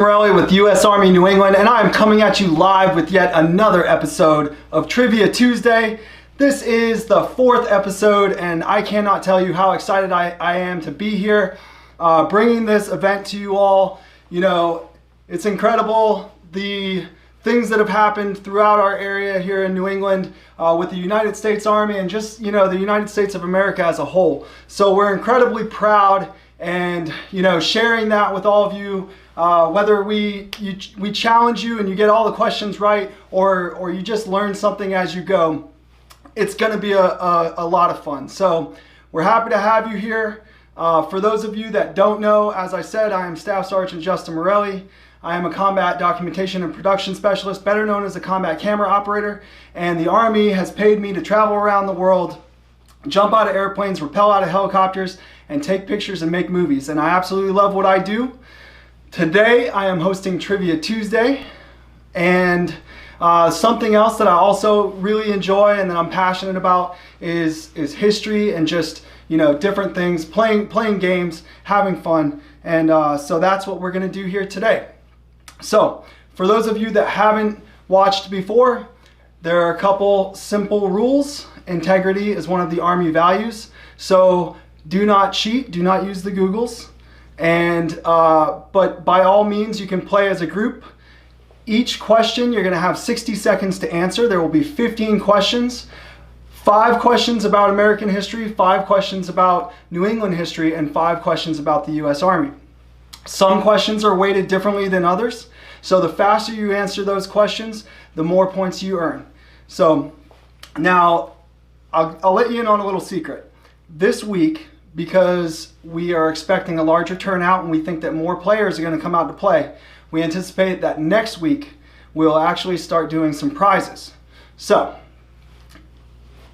Morelli with U.S. Army New England, and I am coming at you live with yet another episode of Trivia Tuesday. This is the fourth episode, and I cannot tell you how excited I am to be here, bringing this event to you all. You know, it's incredible the things that have happened throughout our area here in New England with the United States Army and just, you know, the United States of America as a whole. So we're incredibly proud and, you know, sharing that with all of you. Whether we challenge you and you get all the questions right, or you just learn something as you go, it's going to be a lot of fun. So we're happy to have you here. For those of you that don't know, as I said, I am Staff Sgt. Justin Morelli. I am a combat documentation and production specialist, better known as a combat camera operator, and the Army has paid me to travel around the world, jump out of airplanes, rappel out of helicopters, and take pictures and make movies. And I absolutely love what I do. Today I am hosting Trivia Tuesday, and something else that I also really enjoy and that I'm passionate about is history and just, you know, different things, playing games, having fun, and so that's what we're going to do here today. So for those of you that haven't watched before, there are a couple simple rules. Integrity is one of the Army values, so do not cheat, do not use the Googles. And but by all means, you can play as a group. Each question you're going to have 60 seconds to answer. There will be 15 questions, 5 questions about American history, 5 questions about New England history, and 5 questions about the U.S. Army. Some questions are weighted differently than others, so the faster you answer those questions, the more points you earn. So now I'll let you in on a little secret. This week, because we are expecting a larger turnout and we think that more players are going to come out to play, we anticipate that next week we'll actually start doing some prizes. So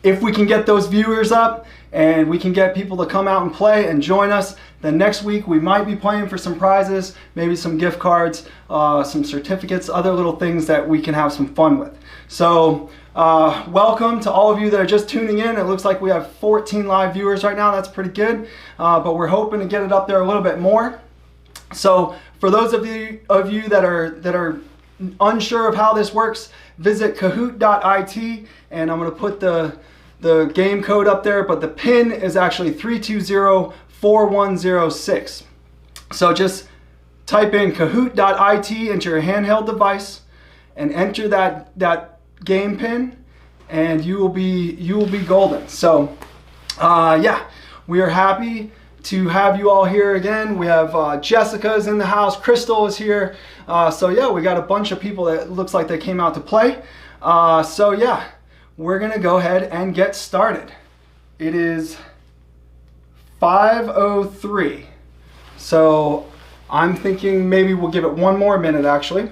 if we can get those viewers up and we can get people to come out and play and join us, then next week we might be playing for some prizes, maybe some gift cards, some certificates, other little things that we can have some fun with. So welcome to all of you that are just tuning in. It looks like we have 14 live viewers right now. That's pretty good, but we're hoping to get it up there a little bit more. So for those of you that are unsure of how this works, visit kahoot.it, and I'm going to put the game code up there, but the pin is actually 3204106. So just type in kahoot.it into your handheld device and enter that game pin, and you will be golden. So yeah, we are happy to have you all here again. We have Jessica's in the house, Crystal is here, so yeah, we got a bunch of people that looks like they came out to play. So yeah, we're gonna go ahead and get started. It is 5:03, so I'm thinking maybe we'll give it one more minute actually.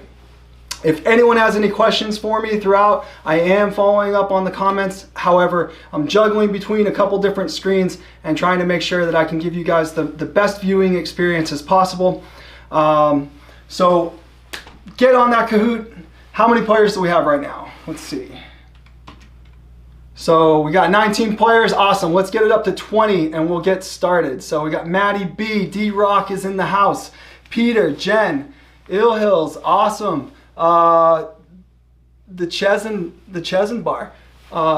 If anyone has any questions for me throughout, I am following up on the comments. However, I'm juggling between a couple different screens and trying to make sure that I can give you guys the best viewing experience as possible. So get on that Kahoot. How many players do we have right now? Let's see. So we got 19 players. Awesome. Let's get it up to 20 and we'll get started. So we got Maddie B, D-Rock is in the house, Peter, Jen, Ill Hills, awesome. The Chesin Bar,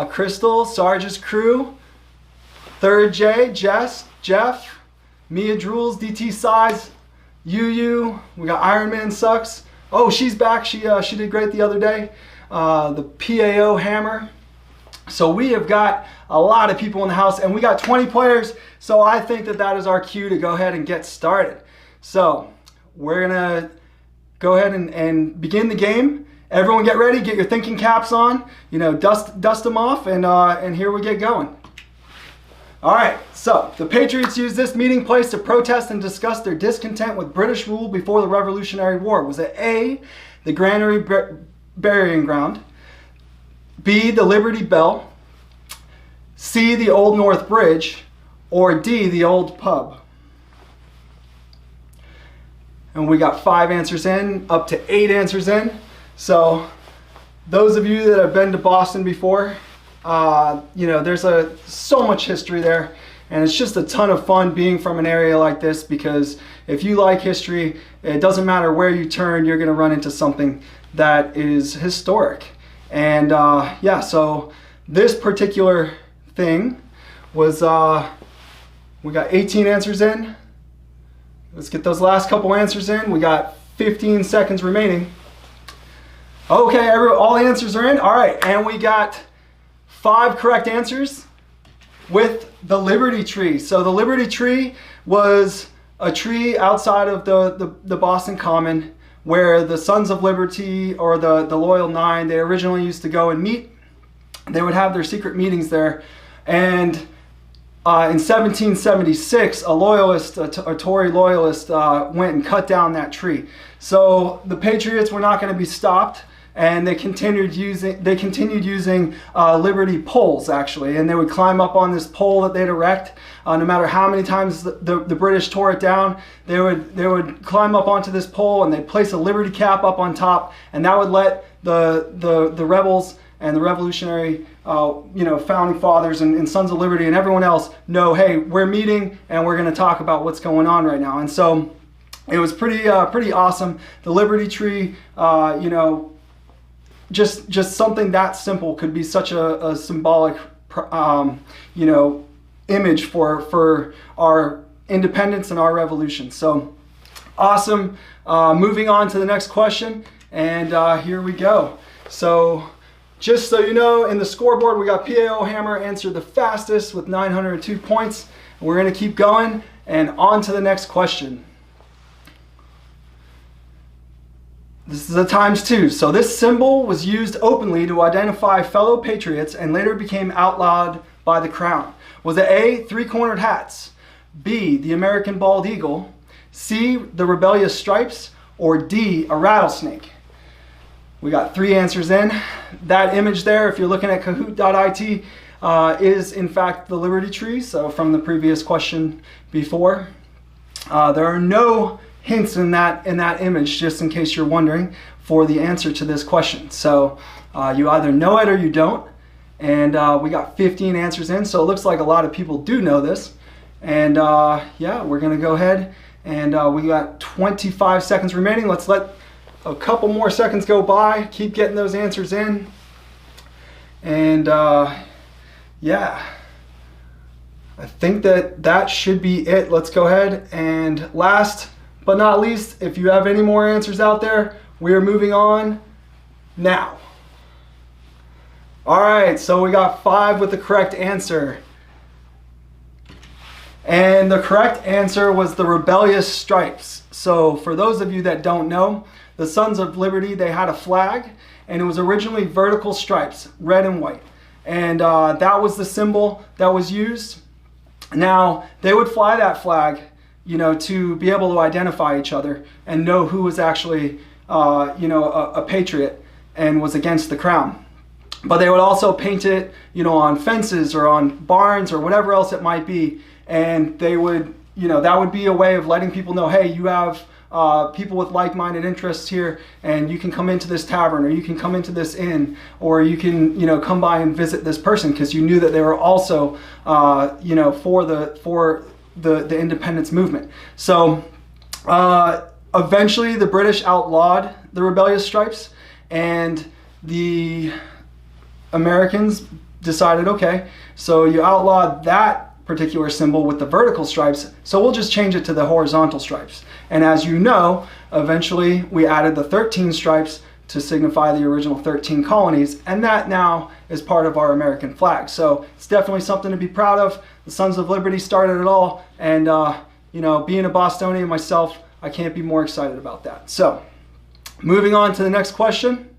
Crystal, Sarge's crew, Third J, Jess, Jeff, Mia Drools, DT Size, Yu, we got Iron Man Sucks. Oh, she's back. She did great the other day. The PAO Hammer. So we have got a lot of people in the house, and we got 20 players. So I think that is our cue to go ahead and get started. So we're gonna go ahead and begin the game. Everyone get ready, get your thinking caps on, you know, dust them off, and here we get going. All right, so the Patriots used this meeting place to protest and discuss their discontent with British rule before the Revolutionary War. Was it A, the Granary Burying Ground, B, the Liberty Bell, C, the Old North Bridge, or D, the Old Pub? And we got 5 answers in, up to 8 answers in. So those of you that have been to Boston before, you know, there's so much history there. And it's just a ton of fun being from an area like this, because if you like history, it doesn't matter where you turn, you're going to run into something that is historic. And yeah, so this particular thing was, we got 18 answers in. Let's get those last couple answers in. We got 15 seconds remaining. Okay, all answers are in. All right, and we got 5 correct answers with the Liberty Tree. So the Liberty Tree was a tree outside of the Boston Common, where the Sons of Liberty, or the Loyal Nine, they originally used to go and meet. They would have their secret meetings there. And in 1776, a loyalist, a Tory loyalist, went and cut down that tree. So the Patriots were not going to be stopped, and they continued using Liberty poles, actually, and they would climb up on this pole that they'd erect. No matter how many times the British tore it down, they would climb up onto this pole, and they'd place a Liberty cap up on top, and that would let the rebels and the revolutionary founding fathers and Sons of Liberty and everyone else know, hey, we're meeting and we're going to talk about what's going on right now. And so it was pretty awesome. The Liberty Tree, just something that simple could be such a symbolic image for our independence and our revolution. So awesome. Moving on to the next question, and here we go. So just so you know, in the scoreboard, we got PAO Hammer answered the fastest with 902 points. We're going to keep going, and on to the next question. This is a ×2. So this symbol was used openly to identify fellow patriots and later became outlawed by the Crown. Was it A, 3-cornered hats, B, the American bald eagle, C, the rebellious stripes, or D, a rattlesnake? We got 3 answers in. That image there, if you're looking at kahoot.it, is in fact the Liberty Tree. So from the previous question before, there are no hints in that image, just in case you're wondering, for the answer to this question. So you either know it or you don't. And we got 15 answers in, so it looks like a lot of people do know this. And yeah, we're gonna go ahead, and we got 25 seconds remaining. Let's let a couple more seconds go by, keep getting those answers in. And yeah, I think that should be it. Let's go ahead, and last but not least, if you have any more answers out there, we are moving on now. All right, so we got 5 with the correct answer. And the correct answer was the rebellious stripes. So for those of you that don't know, the Sons of Liberty, they had a flag, and it was originally vertical stripes, red and white. And that was the symbol that was used. Now, they would fly that flag, to be able to identify each other and know who was actually, a patriot and was against the Crown. But they would also paint it, on fences or on barns or whatever else it might be. And they would, that would be a way of letting people know, hey, you have people with like-minded interests here, and you can come into this tavern, or you can come into this inn, or you can, come by and visit this person, because you knew that they were also, for the independence movement. So eventually the British outlawed the rebellious stripes, and the Americans decided, okay, so you outlawed that particular symbol with the vertical stripes, so we'll just change it to the horizontal stripes. And as you know, eventually we added the 13 stripes to signify the original 13 colonies, and that now is part of our American flag. So it's definitely something to be proud of. The Sons of Liberty started it all, and being a Bostonian myself, I can't be more excited about that. So moving on to the next question,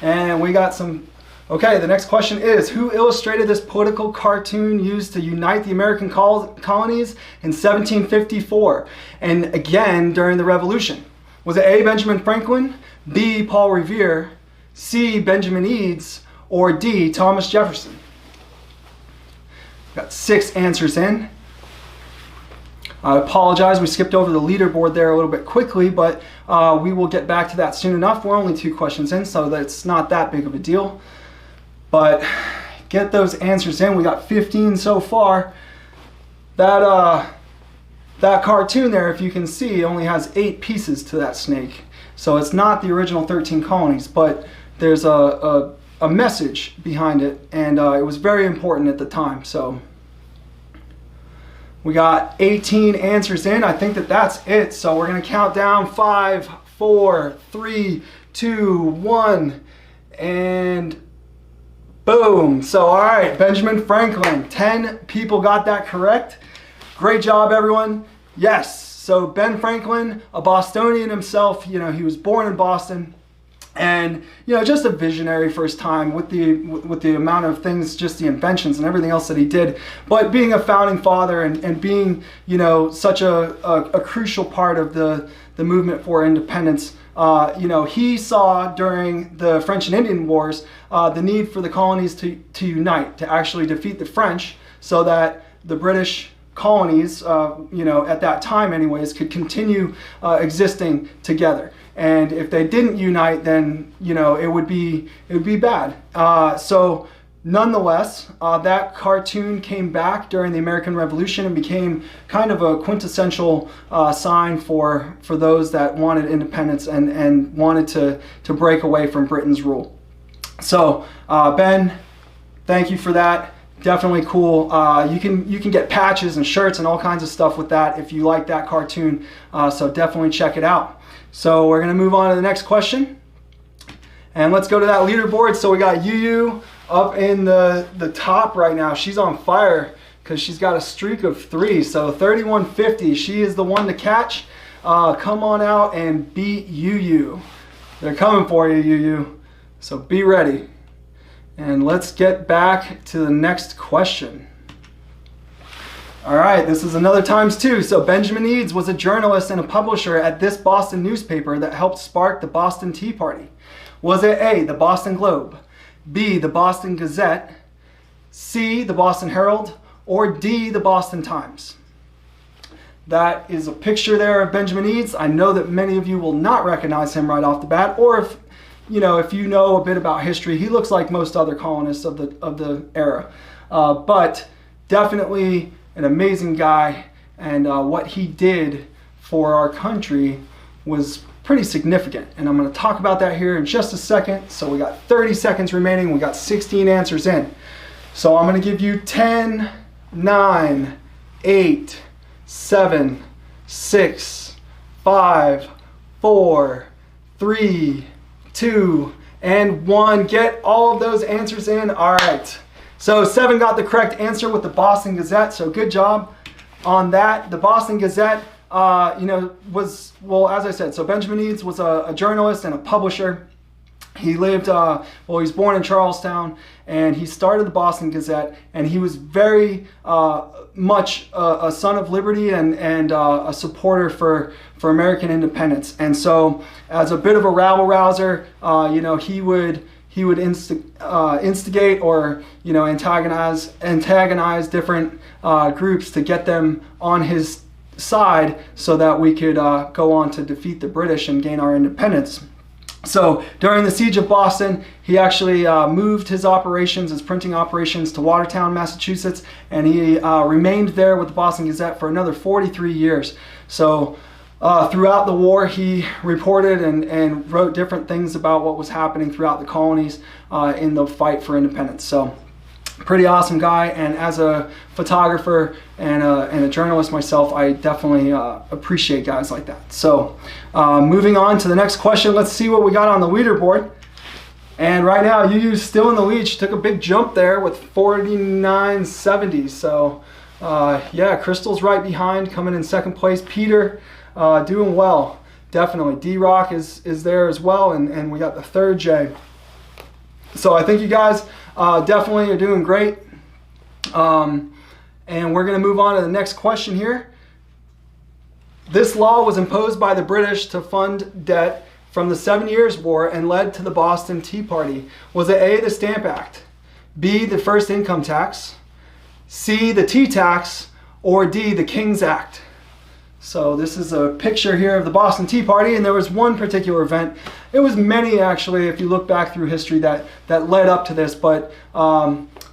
and we got some. Okay, the next question is, who illustrated this political cartoon used to unite the American colonies in 1754, and again during the Revolution? Was it A, Benjamin Franklin, B, Paul Revere, C, Benjamin Eads, or D, Thomas Jefferson? Got 6 answers in. I apologize, we skipped over the leaderboard there a little bit quickly, but we will get back to that soon enough. We're only 2 questions in, so that's not that big of a deal. But get those answers in. We got 15 so far. that cartoon there, if you can see, only has 8 pieces to that snake. So it's not the original 13 colonies, but there's a message behind it, and it was very important at the time. So we got 18 answers in. I think that's it. So we're going to count down 5, 4, 3, 2, 1, and boom. So all right, Benjamin Franklin. 10 people got that correct. Great job, everyone. Yes, so Ben Franklin, a Bostonian himself, he was born in Boston, and just a visionary for his time with the amount of things, just the inventions and everything else that he did. But being a founding father and being such a crucial part of the movement for independence, he saw during the French and Indian Wars the need for the colonies to unite, to actually defeat the French, so that the British colonies, at that time anyways, could continue existing together. And if they didn't unite, then it would be bad. So nonetheless, that cartoon came back during the American Revolution and became kind of a quintessential sign for those that wanted independence and wanted to break away from Britain's rule. So Ben, thank you for that. Definitely cool. You can get patches and shirts and all kinds of stuff with that if you like that cartoon. So definitely check it out. So we're going to move on to the next question. And let's go to that leaderboard. So we got Yu up in the top right now. She's on fire because she's got a streak of 3. So 3150. She is the one to catch. Come on out and beat Yu. They're coming for you, Yu. So be ready. And let's get back to the next question. All right, this is another times 2. So Benjamin Eads was a journalist and a publisher at this Boston newspaper that helped spark the Boston Tea Party. Was it A, the Boston Globe, B, the Boston Gazette, C, the Boston Herald, or D, the Boston Times? That is a picture there of Benjamin Eads. I know that many of you will not recognize him right off the bat, or if you know a bit about history, he looks like most other colonists of the era. But definitely an amazing guy, and what he did for our country was pretty significant. And I'm going to talk about that here in just a second. So we got 30 seconds remaining. We got 16 answers in. So I'm going to give you 10, 9, 8, 7, 6, 5, 4, 3, 2, and 1. Get all of those answers in. All right. So 7 got the correct answer with the Boston Gazette. So good job on that. The Boston Gazette, was, well, as I said, so Benjamin Eads was a journalist and a publisher. He lived, he was born in Charlestown, and he started the Boston Gazette, and he was very much a son of liberty and a supporter for American independence. And so as a bit of a rabble-rouser, he would instigate or antagonize different groups to get them on his side so that we could go on to defeat the British and gain our independence. So during the Siege of Boston, he actually moved his printing operations to Watertown, Massachusetts, and he remained there with the Boston Gazette for another 43 years. So throughout the war, he reported and wrote different things about what was happening throughout the colonies in the fight for independence. So pretty awesome guy, and as a photographer and a journalist myself, I definitely appreciate guys like that. So moving on to the next question, let's see what we got on the leaderboard. And right now, Yu's still in the lead. She took a big jump there with 49.70. So yeah, Crystal's right behind, coming in second place. Peter doing well, definitely. D-Rock is there as well, and we got the third J. So I think you guys definitely are doing great. And we're going to move on to the next question here. This law was imposed by the British to fund debt from the 7 Years' War and led to the Boston Tea Party. Was it A, the Stamp Act, B, the first income tax, C, the tea tax, or D, the King's Act? So this is a picture here of the Boston Tea Party, and there was one particular event. It was many, actually, if you look back through history that led up to this, but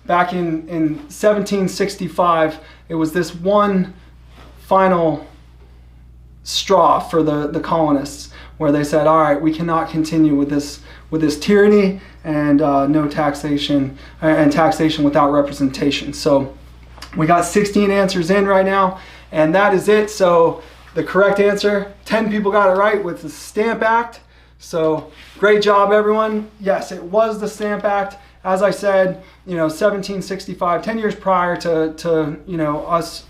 back in 1765, it was this one final straw for the colonists, where they said, all right, we cannot continue with this tyranny and no taxation, and taxation without representation. So we got 16 answers in right now, and that is it. So the correct answer, 10 people got it right, with the Stamp Act. So great job, everyone. Yes, it was the Stamp Act. As I said, 1765, 10 years prior to us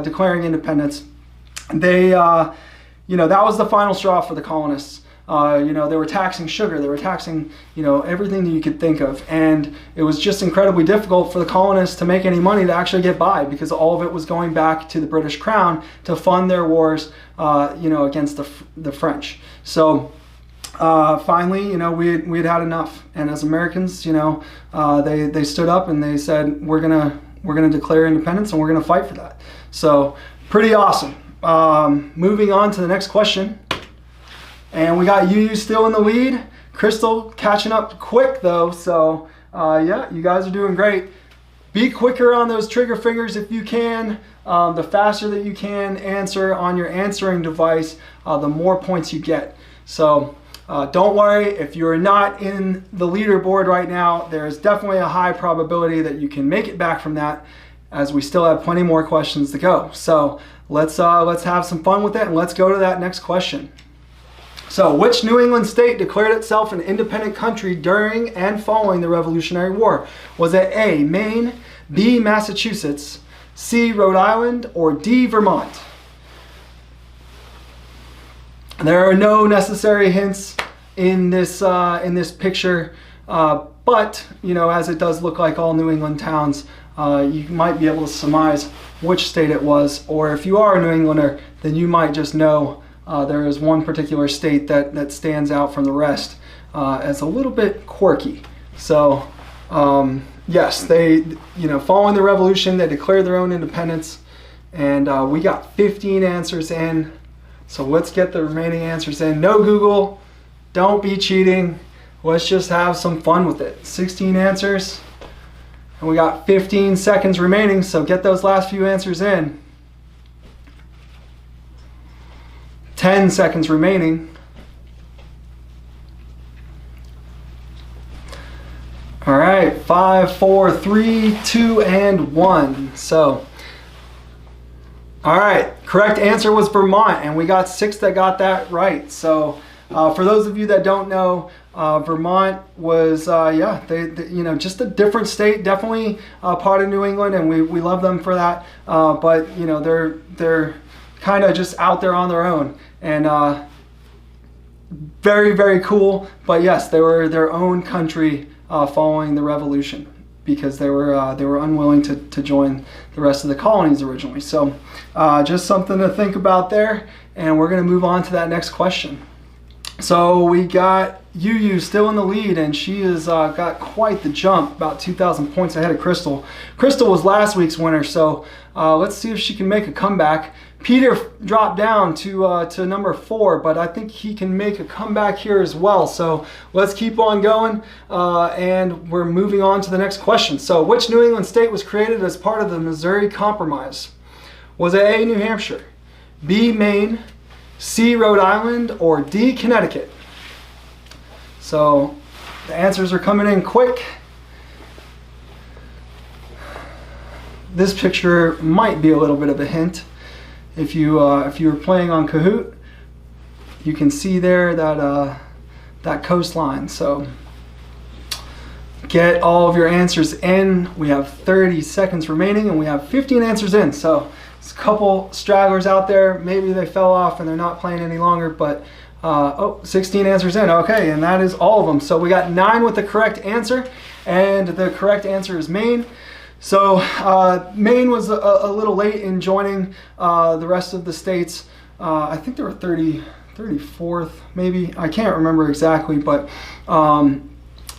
declaring independence. They, that was the final straw for the colonists. They were taxing sugar, they were taxing, everything that you could think of. And it was just incredibly difficult for the colonists to make any money to actually get by, because all of it was going back to the British Crown to fund their wars, against the French. So finally, we had had enough. And as Americans, they stood up and they said, we're gonna declare independence, and we're gonna fight for that. So pretty awesome. Moving on to the next question. And we got you still in the lead. Crystal catching up quick though. So yeah, you guys are doing great. Be quicker on those trigger fingers if you can. The faster that you can answer on your answering device, the more points you get. So don't worry, if you're not in the leaderboard right now, there's definitely a high probability that you can make it back from that, as we still have plenty more questions to go. So let's have some fun with it, and let's go to that next question. So, which New England state declared itself an independent country during and following the Revolutionary War? Was it A, Maine, B, Massachusetts, C, Rhode Island, or D, Vermont? There are no necessary hints in this picture, but as it does look like all New England towns, you might be able to surmise which state it was. Or if you are a New Englander, then you might just know there is one particular state that stands out from the rest as a little bit quirky. So yes, they, following the Revolution, they declared their own independence, and we got 15 answers in. So let's get the remaining answers in. No Google, don't be cheating. Let's just have some fun with it. 16 answers, and we got 15 seconds remaining, so get those last few answers in. 10 seconds remaining. All right, 5, 4, 3, 2, and 1. So, all right, correct answer was Vermont, and we got 6 that got that right. So, for those of you that don't know, Vermont was, they just a different state, definitely part of New England, and we love them for that. But they're kind of just out there on their own, and very, very cool. But yes, they were their own country following the Revolution, because they were unwilling to join the rest of the colonies originally. So just something to think about there, and we're going to move on to that next question. So we got Yu still in the lead, and she has got quite the jump, about 2,000 points ahead of Crystal. Crystal was last week's winner, so let's see if she can make a comeback. Peter dropped down to number 4, but I think he can make a comeback here as well. So let's keep on going, and we're moving on to the next question. So which New England state was created as part of the Missouri Compromise? Was it A, New Hampshire, B, Maine, C, Rhode Island, or D, Connecticut? So the answers are coming in quick. This picture might be a little bit of a hint. If you were playing on Kahoot, you can see there that coastline. So get all of your answers in. We have 30 seconds remaining, and we have 15 answers in. So there's a couple stragglers out there. Maybe they fell off and they're not playing any longer, but 16 answers in. Okay, and that is all of them. So we got 9 with the correct answer, and the correct answer is Maine. So Maine was a little late in joining the rest of the states. I think there were 34th, maybe. I can't remember exactly, but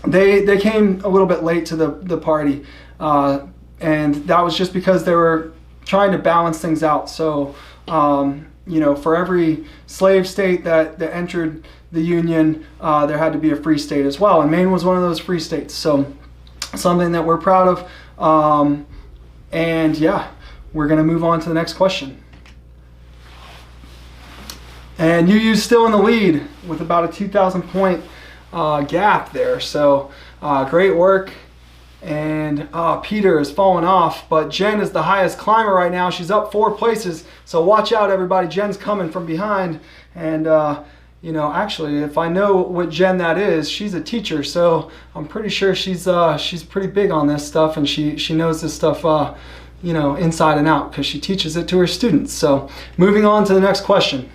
they came a little bit late to the party, and that was just because they were trying to balance things out. So for every slave state that entered the Union, there had to be a free state as well, and Maine was one of those free states. So something that we're proud of. And yeah, we're going to move on to the next question. And UU's still in the lead with about a 2,000 point gap there. So great work. And Peter is falling off, but Jen is the highest climber right now. She's up 4 places. So watch out, everybody. Jen's coming from behind. And you know, actually, if I know what Jen that is, she's a teacher. So I'm pretty sure she's pretty big on this stuff, and she knows this stuff, you know, inside and out, because she teaches it to her students. So moving on to the next question.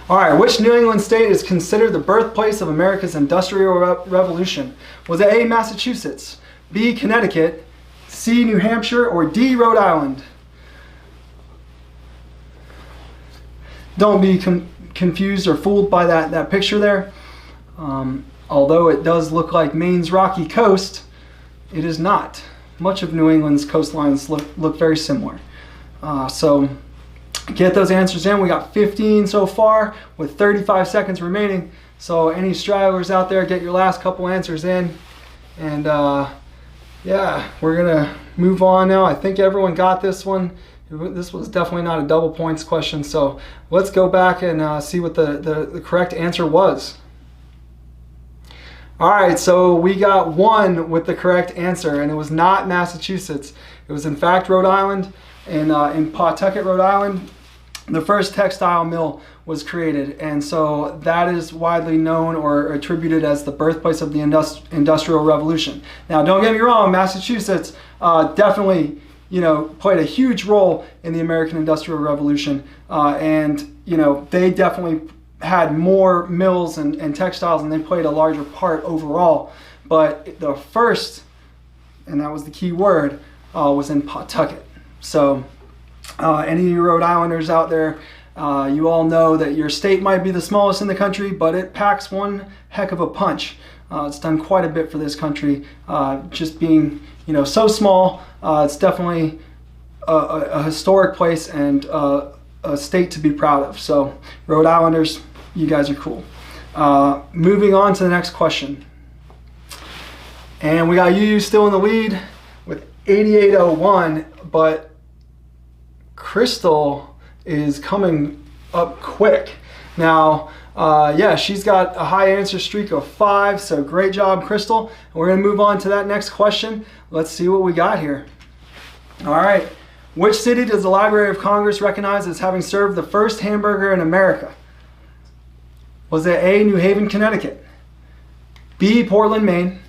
All right, which New England state is considered the birthplace of America's Industrial Revolution? Was it A, Massachusetts, B, Connecticut, C, New Hampshire, or D, Rhode Island? Don't be confused or fooled by that picture there. Although it does look like Maine's rocky coast, it is not. Much of New England's coastlines look very similar. So get those answers in. We got 15 so far with 35 seconds remaining. So any stragglers out there, get your last couple answers in. And yeah, we're gonna move on now. I think everyone got this one. This was definitely not a double points question. So let's go back and see what the correct answer was. All right, so we got 1 with the correct answer, and it was not Massachusetts. It was in fact Rhode Island. And in Pawtucket, Rhode Island, the first textile mill was created, and so that is widely known or attributed as the birthplace of the Industrial Revolution. Now, don't get me wrong, Massachusetts definitely, you know, played a huge role in the American Industrial Revolution, and you know, they definitely had more mills and textiles, and they played a larger part overall. But the first, and that was the key word, was in Pawtucket. So any of you Rhode Islanders out there, you all know that your state might be the smallest in the country, but it packs one heck of a punch. It's done quite a bit for this country, just being, you know, so small. It's definitely a historic place and a state to be proud of. So Rhode Islanders, you guys are cool. Moving on to the next question. And we got UU still in the lead with 8801, but Crystal is coming up quick. Now, yeah, she's got a high answer streak of 5, so great job, Crystal. And we're gonna move on to that next question. Let's see what we got here. All right, which city does the Library of Congress recognize as having served the first hamburger in America? Was it A, New Haven, Connecticut, B, Portland, Maine,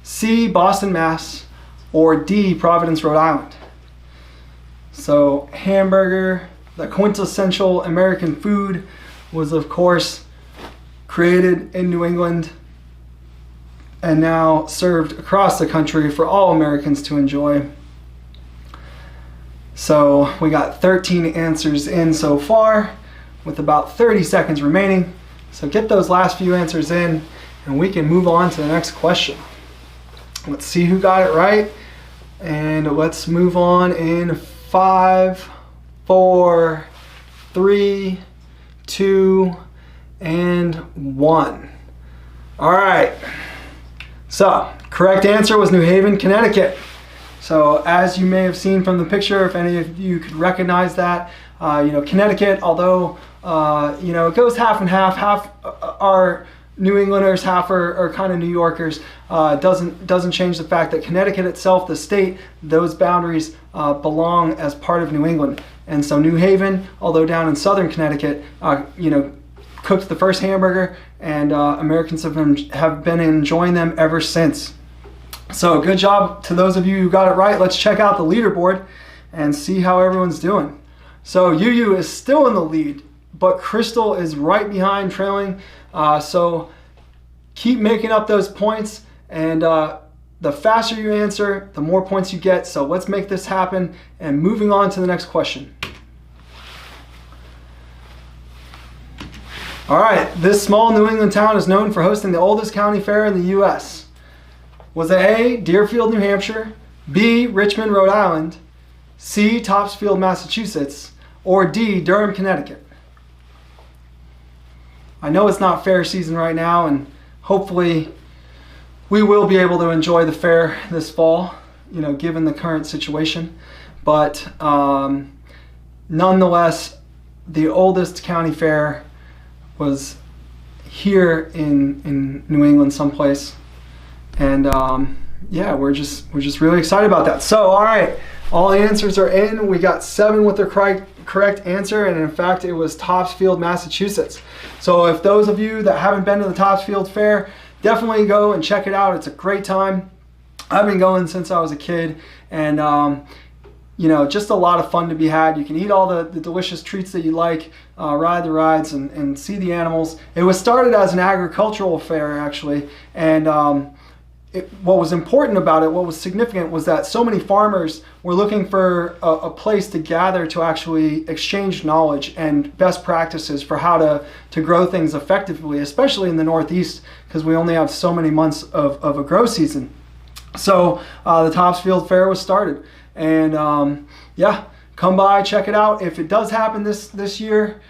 C, Boston, Mass, or D, Providence, Rhode Island? So hamburger, the quintessential American food, was of course created in New England and now served across the country for all Americans to enjoy. So we got 13 answers in so far with about 30 seconds remaining. So get those last few answers in and we can move on to the next question. Let's see who got it right. And let's move on in 5, 4, 3, 2, and 1. All right. So correct answer was New Haven, Connecticut. So as you may have seen from the picture, if any of you could recognize that, you know, Connecticut, although you know, it goes half and half. Half are New Englanders, half are kind of New Yorkers. Doesn't change the fact that Connecticut itself, the state, those boundaries belong as part of New England. And so New Haven, although down in southern Connecticut, you know, cooked the first hamburger, and Americans have been enjoying them ever since. So good job to those of you who got it right. Let's check out the leaderboard and see how everyone's doing. So UU is still in the lead, but Crystal is right behind, trailing. So keep making up those points, and the faster you answer, the more points you get. So let's make this happen. And moving on to the next question. All right, this small New England town is known for hosting the oldest county fair in the U.S. Was it A, Deerfield, New Hampshire, B, Richmond, Rhode Island, C, Topsfield, Massachusetts, or D, Durham, Connecticut? I know it's not fair season right now, and hopefully we will be able to enjoy the fair this fall, given the current situation. But nonetheless, the oldest county fair was here in New England someplace. And yeah, we're just really excited about that. So, all right, all the answers are in. We got 7 with the correct answer, and in fact, it was Topsfield, Massachusetts. So if those of you that haven't been to the Topsfield Fair, definitely go and check it out. It's a great time. I've been going since I was a kid, and just a lot of fun to be had. You can eat all the delicious treats that you like, ride the rides, and see the animals. It was started as an agricultural fair, actually, and what was important about it, what was significant, was that so many farmers were looking for a place to gather to actually exchange knowledge and best practices for how to grow things effectively, especially in the Northeast, because we only have so many months of a grow season. So the Topsfield Fair was started, and yeah, come by, check it out. If it does happen this year,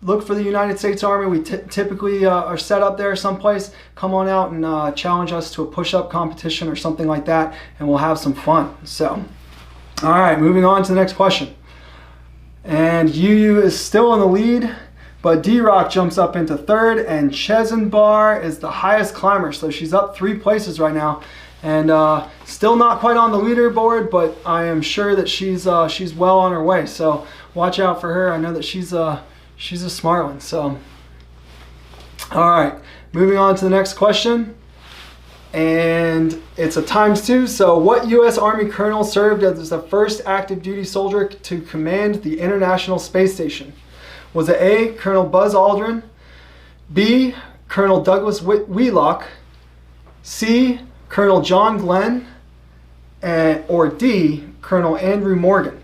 look for the United States Army. We typically are set up there someplace. Come on out and challenge us to a push-up competition or something like that, and we'll have some fun. So, all right, moving on to the next question. And UU is still in the lead, but D-Rock jumps up into 3rd, and Chesenbar is the highest climber. So she's up 3 places right now, and still not quite on the leaderboard, but I am sure that she's well on her way. So watch out for her. I know that she's a smart one. So, all right, moving on to the next question, and it's a ×2. So what U.S. Army colonel served as the first active duty soldier to command the International Space Station? Was it A, Colonel Buzz Aldrin, B, Colonel Douglas Wheelock, C, Colonel John Glenn, or D, Colonel Andrew Morgan?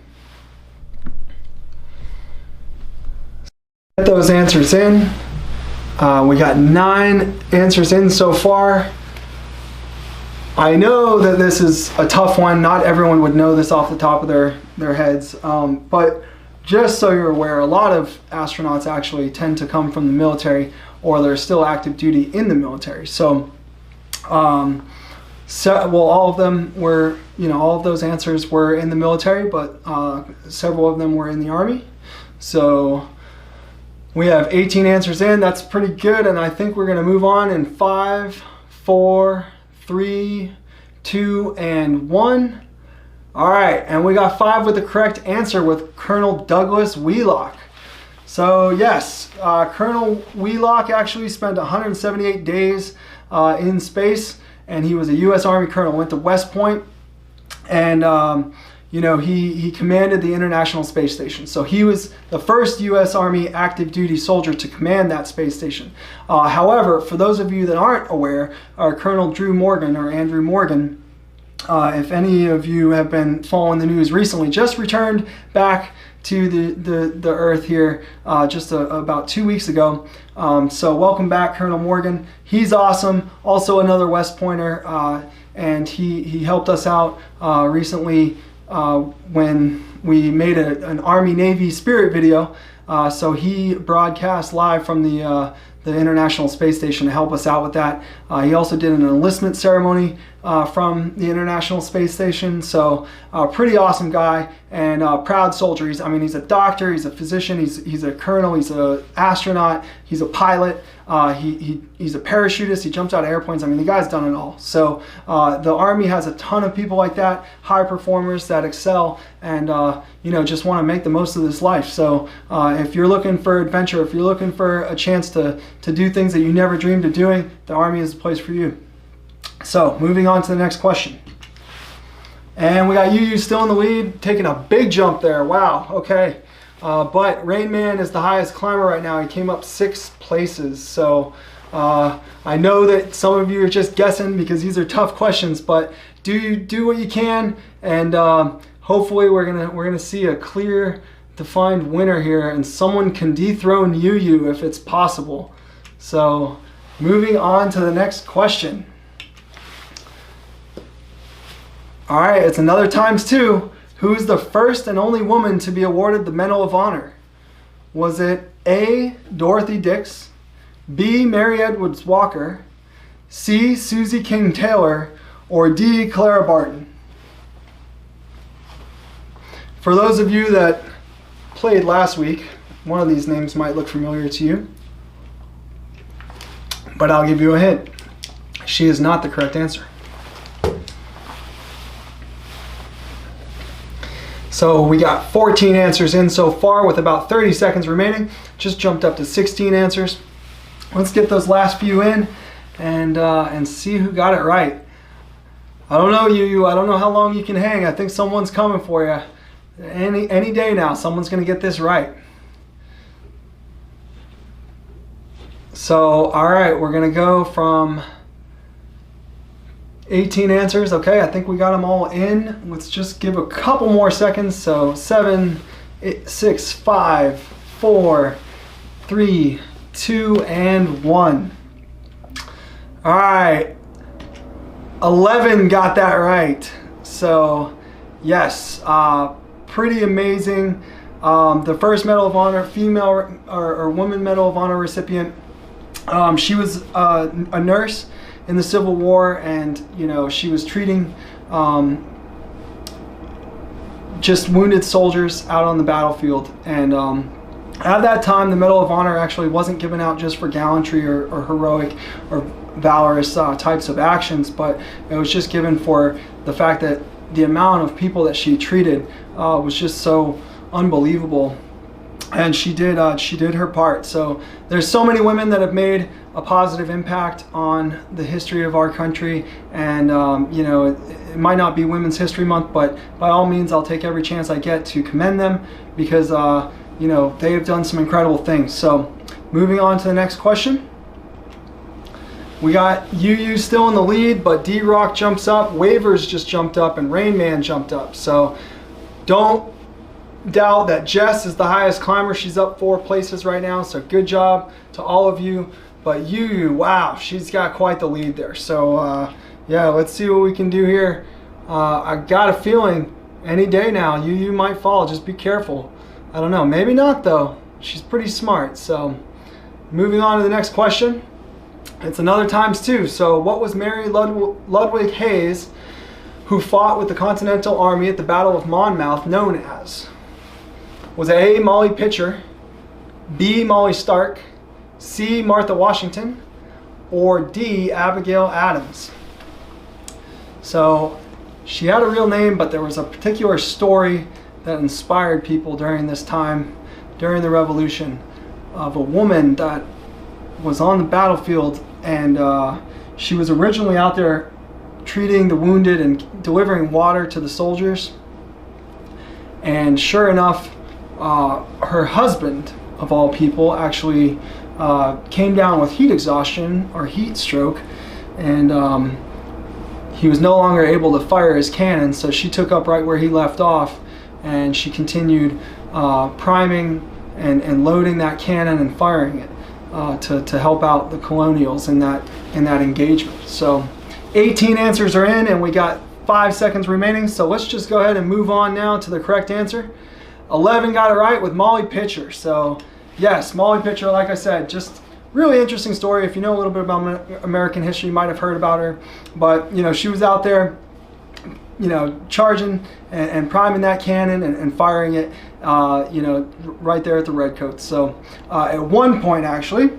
Get those answers in. We got 9 answers in so far. I know that this is a tough one. Not everyone would know this off the top of their heads, but just so you're aware, a lot of astronauts actually tend to come from the military, or they're still active duty in the military. So, all of them were, all of those answers were in the military, but several of them were in the Army. So we have 18 answers in. That's pretty good, and I think we're going to move on in 5, 4, 3, 2, and 1. All right, and we got 5 with the correct answer, with Colonel Douglas Wheelock. So yes, Colonel Wheelock actually spent 178 days in space, and he was a U.S. Army colonel. Went to West Point, and he commanded the International Space Station. So he was the first U.S. Army active duty soldier to command that space station. However, for those of you that aren't aware, Colonel Drew Morgan, or Andrew Morgan, if any of you have been following the news recently, just returned back to the Earth here just about 2 weeks ago. So welcome back, Colonel Morgan. He's awesome. Also another West Pointer, and he helped us out recently when we made an Army-Navy Spirit video. So he broadcast live from the International Space Station to help us out with that. He also did an enlistment ceremony from the International Space Station. So pretty awesome guy, and proud soldier. He's a doctor, he's a physician, he's a colonel, he's an astronaut, he's a pilot, he's a parachutist, he jumps out of airplanes. The guy's done it all. So the Army has a ton of people like that, high performers that excel, and just want to make the most of this life. So if you're looking for adventure, if you're looking for a chance to do things that you never dreamed of doing, the Army is the place for you. So moving on to the next question. And we got UU still in the lead, taking a big jump there. Wow, okay. But Rain Man is the highest climber right now. He came up 6 places. So I know that some of you are just guessing because these are tough questions, but do what you can, and hopefully we're gonna see a clear, defined winner here, and someone can dethrone UU if it's possible. So moving on to the next question. All right, it's another ×2. Who's the first and only woman to be awarded the Medal of Honor? Was it A, Dorothy Dix, B, Mary Edwards Walker, C. Susie King Taylor, or D. Clara Barton? For those of you that played last week, one of these names might look familiar to you, but I'll give you a hint. She is not the correct answer. So we got 14 answers in so far with about 30 seconds remaining. Just jumped up to 16 answers. Let's get those last few in and see who got it right. I don't know you. I don't know how long you can hang. I think someone's coming for you. Any day now, someone's going to get this right. So, all right, we're going to go from 18 answers. Okay, I think we got them all in. Let's just give a couple more seconds. So 7, 6, 5, 4, 3, 2, and 1. All right, 11 got that right. So yes, pretty amazing. The first Medal of Honor, female or woman Medal of Honor recipient. She was a nurse in the Civil War, and she was treating just wounded soldiers out on the battlefield. And at that time, the Medal of Honor actually wasn't given out just for gallantry or heroic or valorous types of actions, but it was just given for the fact that the amount of people that she treated was just so unbelievable. And she did her part. So there's so many women that have made a positive impact on the history of our country. And it might not be Women's History Month, but by all means, I'll take every chance I get to commend them, because they have done some incredible things. So moving on to the next question. We got UU still in the lead, but D-Rock jumps up, Wavers just jumped up, and Rain Man jumped up. So don't doubt that Jess is the highest climber. She's up 4 places right now, so good job to all of you. But UU, wow, she's got quite the lead there. So yeah, let's see what we can do here. I got a feeling any day now UU might fall. Just be careful. I don't know, maybe not though. She's pretty smart. So moving on to the next question. It's another ×2. So what was Mary Ludwig Hayes, who fought with the Continental Army at the Battle of Monmouth, known as? Was it A. Molly Pitcher, B. Molly Stark, C. Martha Washington, or D. Abigail Adams? So she had a real name, but there was a particular story that inspired people during this time, during the Revolution, of a woman that was on the battlefield, and she was originally out there treating the wounded and delivering water to the soldiers. And sure enough, her husband, of all people, actually came down with heat exhaustion or heat stroke, and he was no longer able to fire his cannon. So she took up right where he left off, and she continued priming and loading that cannon and firing it to help out the colonials in that engagement. So 18 answers are in, and we got 5 seconds remaining. So let's just go ahead and move on now to the correct answer. 11 got it right with Molly Pitcher. So yes, Molly Pitcher, like I said, just really interesting story. If you know a little bit about American history, you might have heard about her. But she was out there, charging and priming that cannon and firing it, right there at the Redcoats. So at one point, actually,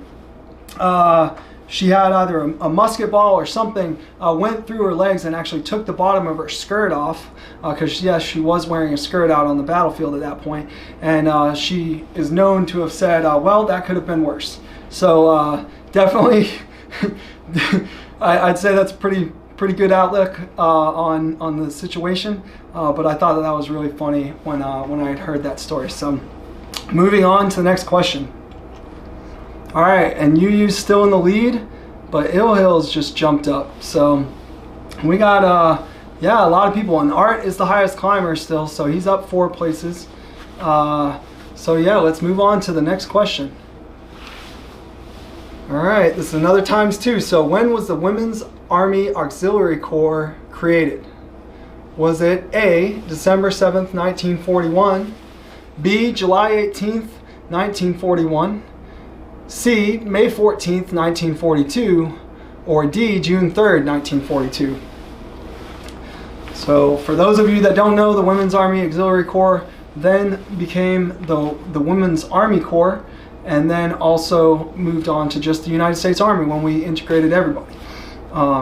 she had either a musket ball or something went through her legs and actually took the bottom of her skirt off, because yes, she was wearing a skirt out on the battlefield at that point. And she is known to have said, well, that could have been worse. So definitely, I'd say that's pretty good outlook on the situation. But I thought that was really funny when I had heard that story. So moving on to the next question. All right, and UU's still in the lead, but Ill Hill's just jumped up. So we got a lot of people, and Art is the highest climber still, so he's up 4 places. So yeah, let's move on to the next question. All right, this is another ×2. So when was the Women's Army Auxiliary Corps created? Was it A, December 7th, 1941, B, July 18th, 1941, C, May 14th, 1942, or D, June 3rd, 1942? So for those of you that don't know, the Women's Army Auxiliary Corps then became the Women's Army Corps, and then also moved on to just the United States Army when we integrated everybody.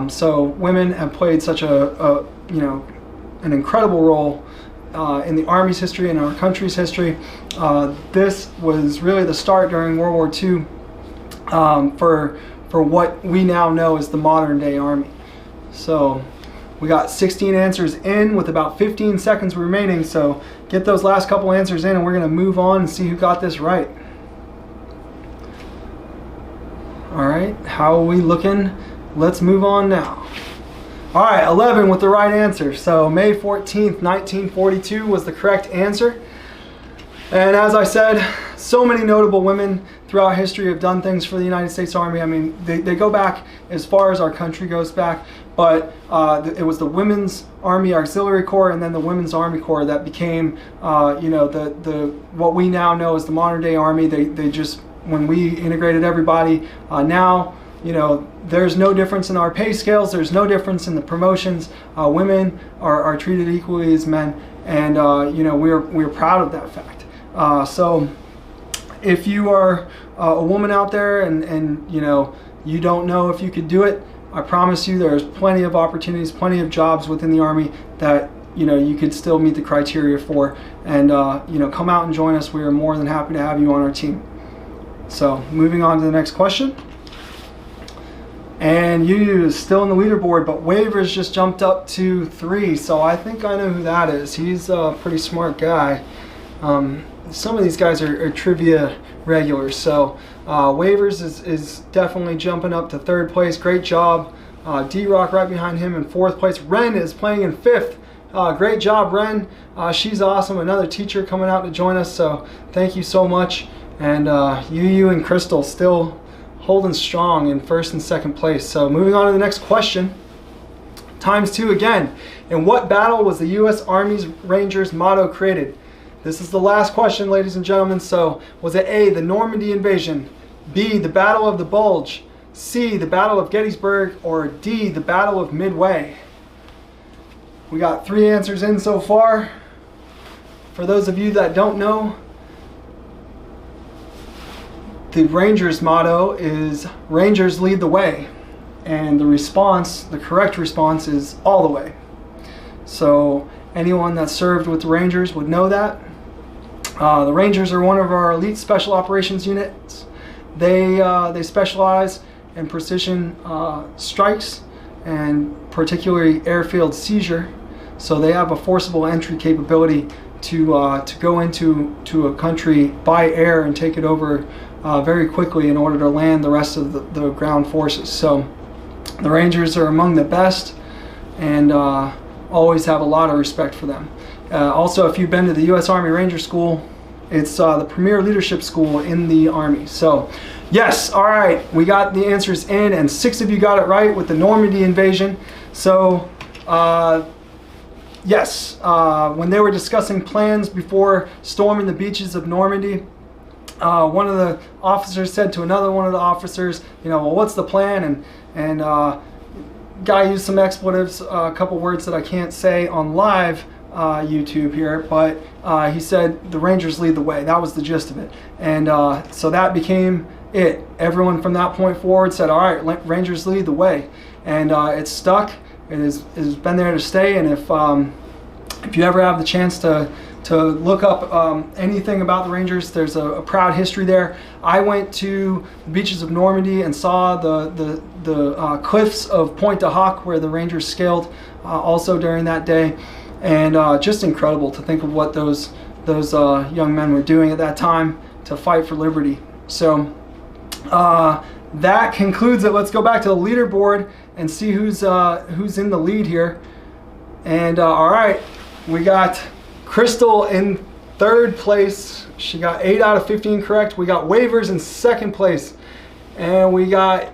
So women have played such an incredible role in the Army's history and our country's history. This was really the start during World War II for what we now know as the modern day Army. So we got 16 answers in with about 15 seconds remaining, so get those last couple answers in and we're going to move on and see who got this right. Alright, how are we looking? Let's move on now. Alright, 11 with the right answer. So May 14th, 1942 was the correct answer. And as I said, so many notable women throughout history have done things for the United States Army. I mean, they go back as far as our country goes back, but it was the Women's Army Auxiliary Corps and then the Women's Army Corps that became, what we now know as the modern day Army. They just, when we integrated everybody, now, there's no difference in our pay scales. There's no difference in the promotions. Women are treated equally as men, and we're proud of that fact. So if you are a woman out there and you don't know if you could do it, I promise you there's plenty of opportunities, plenty of jobs within the Army that you could still meet the criteria for, and come out and join us. We are more than happy to have you on our team. So moving on to the next question. And Yu is still in the leaderboard, but Waivers just jumped up to 3, so I think I know who that is. He's a pretty smart guy. Some of these guys are trivia regulars, so Waivers is definitely jumping up to 3rd place. Great job. D-Rock right behind him in 4th place. Ren is playing in 5th. Great job, Ren. She's awesome. Another teacher coming out to join us, so thank you so much. And Yu and Crystal still holding strong in 1st and 2nd place. So moving on to the next question. ×2 again. In what battle was the U.S. Army's Rangers motto created? This is the last question, ladies and gentlemen. So was it A, the Normandy invasion, B, the Battle of the Bulge, C, the Battle of Gettysburg, or D, the Battle of Midway? We got 3 answers in so far. For those of you that don't know, the Rangers motto is Rangers lead the way, and the correct response is all the way. So anyone that served with the Rangers would know that. The Rangers are one of our elite special operations units. They specialize in precision strikes and particularly airfield seizure. So they have a forcible entry capability to go into a country by air and take it over very quickly in order to land the rest of the ground forces. So the Rangers are among the best, and always have a lot of respect for them. Also, if you've been to the U.S. Army Ranger School, it's the premier leadership school in the Army. So yes, all right, we got the answers in, and 6 of you got it right with the Normandy invasion. So yes, when they were discussing plans before storming the beaches of Normandy, one of the officers said to another one of the officers, well, what's the plan? And guy used some expletives, a couple words that I can't say on live YouTube here, but he said the Rangers lead the way. That was the gist of it. And so that became it. Everyone from that point forward said, all right, Rangers lead the way. And it's stuck. It has been there to stay. And if you ever have the chance to look up anything about the Rangers, there's a proud history there. I went to the beaches of Normandy and saw the cliffs of Pointe du Hoc where the Rangers scaled also during that day, and just incredible to think of what those young men were doing at that time to fight for liberty. So that concludes it. Let's go back to the leaderboard and see who's in the lead here. And all right, we got Crystal in 3rd place. She got 8 out of 15 correct. We got Waivers in 2nd place, and we got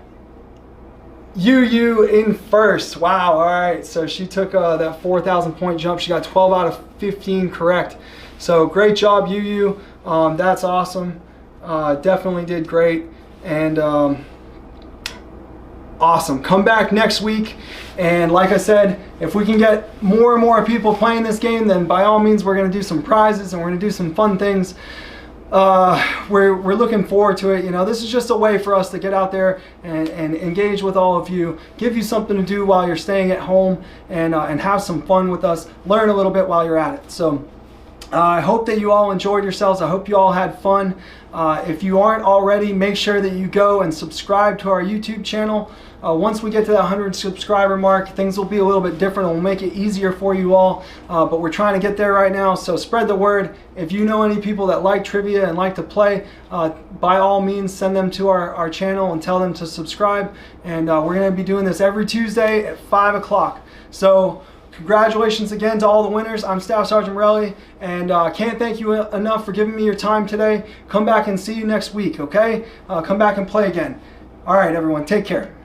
Yu in 1st. Wow. All right, so she took that 4,000 point jump. She got 12 out of 15 correct. So great job, Yu. That's awesome. Definitely did great. And awesome. Come back next week, and like I said, if we can get more and more people playing this game, then by all means we're going to do some prizes and we're going to do some fun things. We're looking forward to it. You know, this is just a way for us to get out there and engage with all of you, give you something to do while you're staying at home, and have some fun with us, learn a little bit while you're at it. So I hope that you all enjoyed yourselves. I hope you all had fun. If you aren't already, make sure that you go and subscribe to our YouTube channel. Once we get to that 100 subscriber mark, things will be a little bit different. We'll make it easier for you all, but we're trying to get there right now. So spread the word. If you know any people that like trivia and like to play, by all means send them to our channel and tell them to subscribe. And we're going to be doing this every Tuesday at 5 o'clock. So congratulations again to all the winners. I'm Staff Sgt. Morelli, and can't thank you enough for giving me your time today. Come back and see you next week, okay? Come back and play again. All right, everyone, take care.